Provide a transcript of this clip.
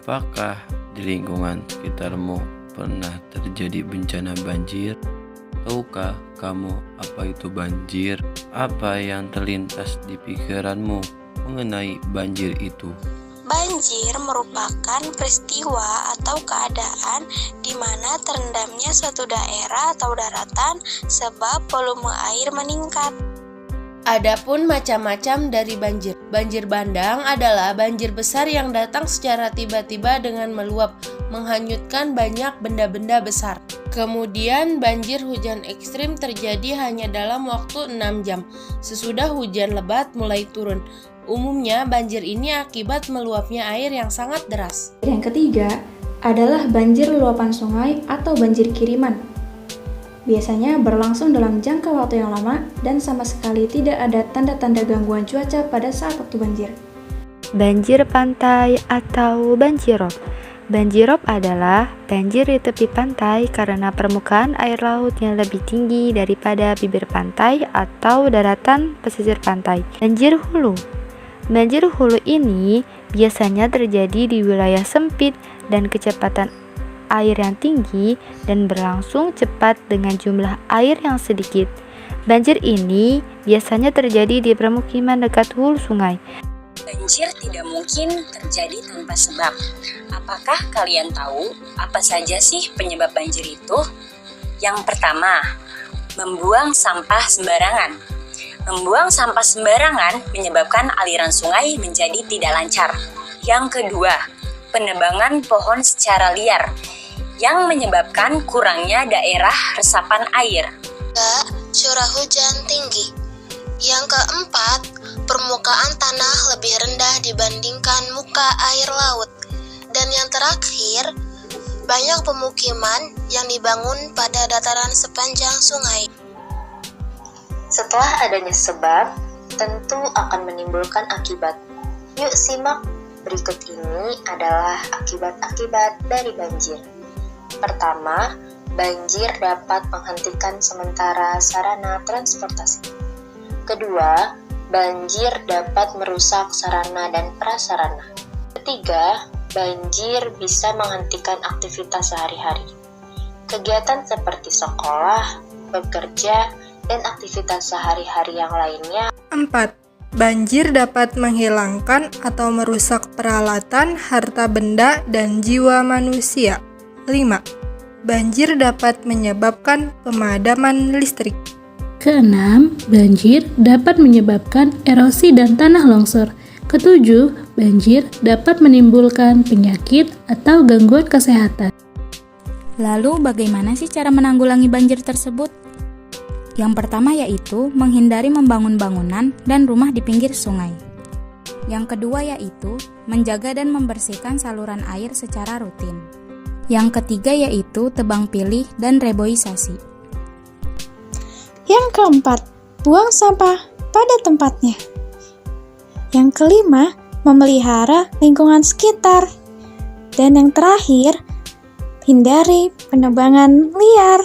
Apakah di lingkungan sekitarmu pernah terjadi bencana banjir? Tahukah kamu apa itu banjir? Apa yang terlintas di pikiranmu mengenai banjir itu? Banjir merupakan peristiwa atau keadaan di mana terendamnya suatu daerah atau daratan sebab volume air meningkat. Adapun macam-macam dari banjir. Banjir bandang adalah banjir besar yang datang secara tiba-tiba dengan meluap, menghanyutkan banyak benda-benda besar. Kemudian banjir hujan ekstrim terjadi hanya dalam waktu 6 jam, sesudah hujan lebat mulai turun. Umumnya banjir ini akibat meluapnya air yang sangat deras. Yang ketiga adalah banjir luapan sungai atau banjir kiriman. Biasanya berlangsung dalam jangka waktu yang lama dan sama sekali tidak ada tanda-tanda gangguan cuaca pada saat waktu banjir. Banjir pantai atau banjirop. Banjirop adalah banjir di tepi pantai karena permukaan air lautnya lebih tinggi daripada bibir pantai atau daratan pesisir pantai. Banjir hulu. Banjir hulu ini biasanya terjadi di wilayah sempit dan kecepatan air yang tinggi dan berlangsung cepat dengan jumlah air yang sedikit. Banjir ini biasanya terjadi di permukiman dekat hulu sungai. Banjir tidak mungkin terjadi tanpa sebab. Apakah kalian tahu apa saja sih penyebab banjir itu? Yang pertama, membuang sampah sembarangan. Membuang sampah sembarangan menyebabkan aliran sungai menjadi tidak lancar. Yang kedua, penebangan pohon secara liar yang menyebabkan kurangnya daerah resapan air. Curah hujan tinggi. Yang keempat, permukaan tanah lebih rendah dibandingkan muka air laut. Dan yang terakhir, banyak pemukiman yang dibangun pada dataran sepanjang sungai. Setelah adanya sebab, tentu akan menimbulkan akibat. Yuk simak, berikut ini adalah akibat-akibat dari banjir. Pertama, banjir dapat menghentikan sementara sarana transportasi. Kedua, banjir dapat merusak sarana dan prasarana. Ketiga, banjir bisa menghentikan aktivitas sehari-hari. Kegiatan seperti sekolah, bekerja, dan aktivitas sehari-hari yang lainnya. 4. Banjir dapat menghilangkan atau merusak peralatan, harta benda, dan jiwa manusia. 5. Banjir dapat menyebabkan pemadaman listrik. Keenam, banjir dapat menyebabkan erosi dan tanah longsor. Ketujuh, banjir dapat menimbulkan penyakit atau gangguan kesehatan. Lalu bagaimana sih cara menanggulangi banjir tersebut? Yang pertama yaitu menghindari membangun bangunan dan rumah di pinggir sungai. Yang kedua yaitu menjaga dan membersihkan saluran air secara rutin. Yang ketiga yaitu tebang pilih dan reboisasi. Yang keempat, buang sampah pada tempatnya. Yang kelima, memelihara lingkungan sekitar. Dan yang terakhir, hindari penebangan liar.